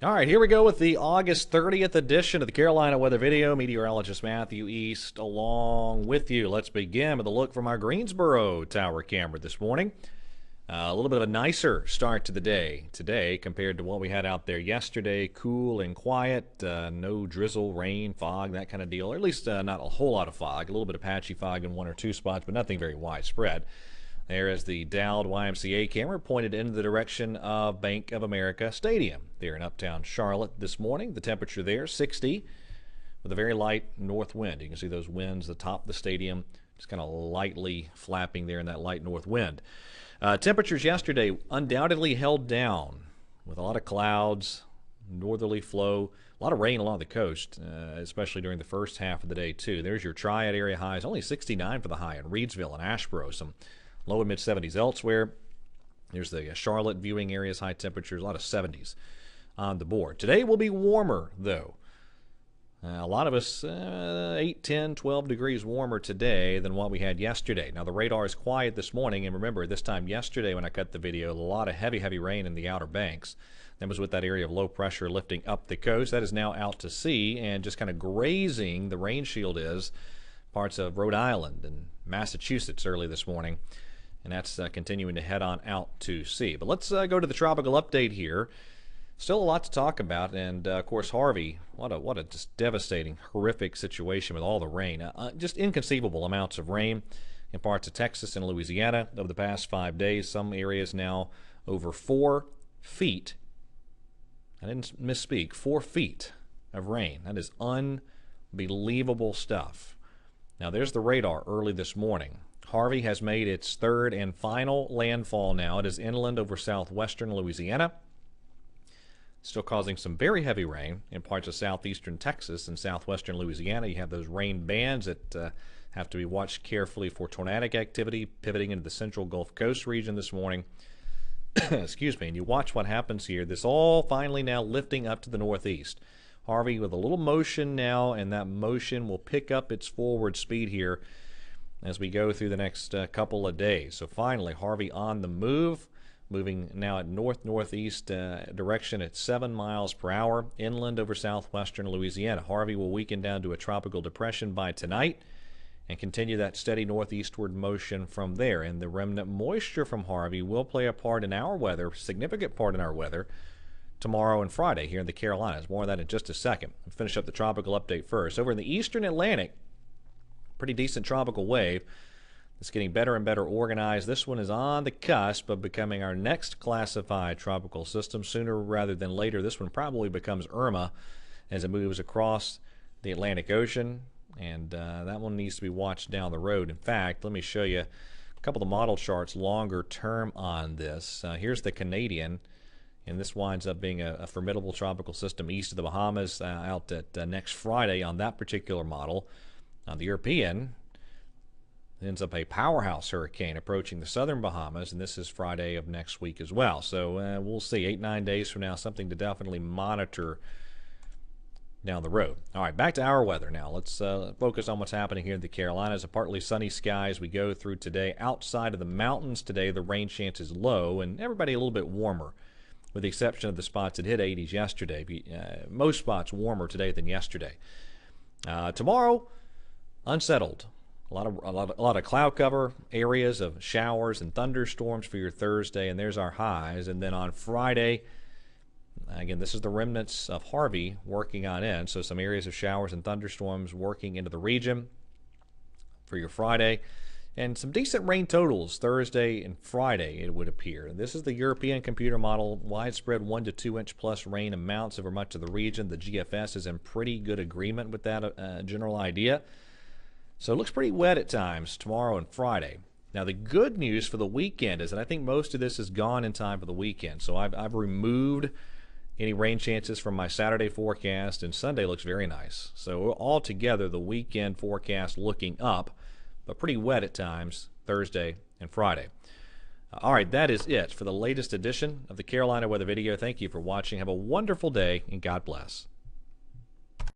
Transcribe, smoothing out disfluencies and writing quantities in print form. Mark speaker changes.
Speaker 1: All right, here we go with the August 30th edition of the Carolina Weather Video. Meteorologist Matthew East along with you. Let's begin with a look from our Greensboro tower camera this morning. A little bit of a nicer start to the day today compared to what we had out there yesterday. Cool and quiet, no drizzle, rain, fog, that kind of deal. Or at least not a whole lot of fog. A little bit of patchy fog in one or two spots, but nothing very widespread. There is the Dowd YMCA camera pointed in the direction of Bank of America Stadium there in uptown Charlotte this morning. The temperature there, 60, with a very light north wind. You can see those winds atop the stadium just kind of lightly flapping there in that light north wind. Temperatures yesterday undoubtedly held down with a lot of clouds, northerly flow, a lot of rain along the coast, especially during the first half of the day too. There's your Triad area highs, only 69 for the high in Reedsville and Asheboro, some low and mid 70s elsewhere. There's the Charlotte viewing areas, high temperatures, a lot of 70s on the board. Today will be warmer, though. A lot of us 8, 10, 12 degrees warmer today than what we had yesterday. Now, the radar is quiet this morning, and remember, this time yesterday when I cut the video, a lot of heavy rain in the Outer Banks. That was with that area of low pressure lifting up the coast. That is now out to sea and just kind of grazing the rain shield is parts of Rhode Island and Massachusetts early this morning. And that's continuing to head on out to sea. But let's go to the tropical update here. Still a lot to talk about, and of course Harvey. What a just devastating, horrific situation with all the rain. Just inconceivable amounts of rain in parts of Texas and Louisiana over the past 5 days. Some areas now over 4 feet. I didn't misspeak. 4 feet of rain. That is unbelievable stuff. Now there's the radar early this morning. Harvey has made its third and final landfall now. It is inland over southwestern Louisiana. Still causing some very heavy rain in parts of southeastern Texas and southwestern Louisiana. You have those rain bands that have to be watched carefully for tornadic activity, pivoting into the central Gulf Coast region this morning. Excuse me. And you watch what happens here. This all finally now lifting up to the northeast. Harvey with a little motion now, and that motion will pick up its forward speed here as we go through the next couple of days. So finally, Harvey on the move, moving now at north-northeast direction at 7 miles per hour, inland over southwestern Louisiana. Harvey will weaken down to a tropical depression by tonight and continue that steady northeastward motion from there. And the remnant moisture from Harvey will play a part in our weather, significant part in our weather, tomorrow and Friday here in the Carolinas. More of that in just a second. We'll finish up the tropical update first. Over in the eastern Atlantic, pretty decent tropical wave. It's getting better and better organized. This one is on the cusp of becoming our next classified tropical system. Sooner rather than later, this one probably becomes Irma as it moves across the Atlantic Ocean, and that one needs to be watched down the road. In fact, let me show you a couple of the model charts longer term on this. Here's the Canadian, and this winds up being a formidable tropical system east of the Bahamas out at next Friday on that particular model. The European ends up a powerhouse hurricane approaching the southern Bahamas, and this is Friday of next week as well. So we'll see, 8-9 days from now, something to definitely monitor down the road. All right, back to our weather now. Let's focus on what's happening here in the Carolinas. A partly sunny sky as we go through today. Outside of the mountains today, the rain chance is low, and everybody a little bit warmer, with the exception of the spots that hit 80s yesterday. Most spots warmer today than yesterday. Tomorrow, unsettled. A lot of cloud cover, areas of showers and thunderstorms for your Thursday, and there's our highs. And then on Friday, again, this is the remnants of Harvey working on in, so some areas of showers and thunderstorms working into the region for your Friday. And some decent rain totals Thursday and Friday, it would appear. This is the European computer model, widespread 1 to 2 inch plus rain amounts over much of the region. The GFS is in pretty good agreement with that general idea. So it looks pretty wet at times tomorrow and Friday. Now the good news for the weekend is that I think most of this is gone in time for the weekend. So I've removed any rain chances from my Saturday forecast, and Sunday looks very nice. So altogether, the weekend forecast looking up, but pretty wet at times Thursday and Friday. All right, that is it for the latest edition of the Carolina Weather Video. Thank you for watching. Have a wonderful day, and God bless.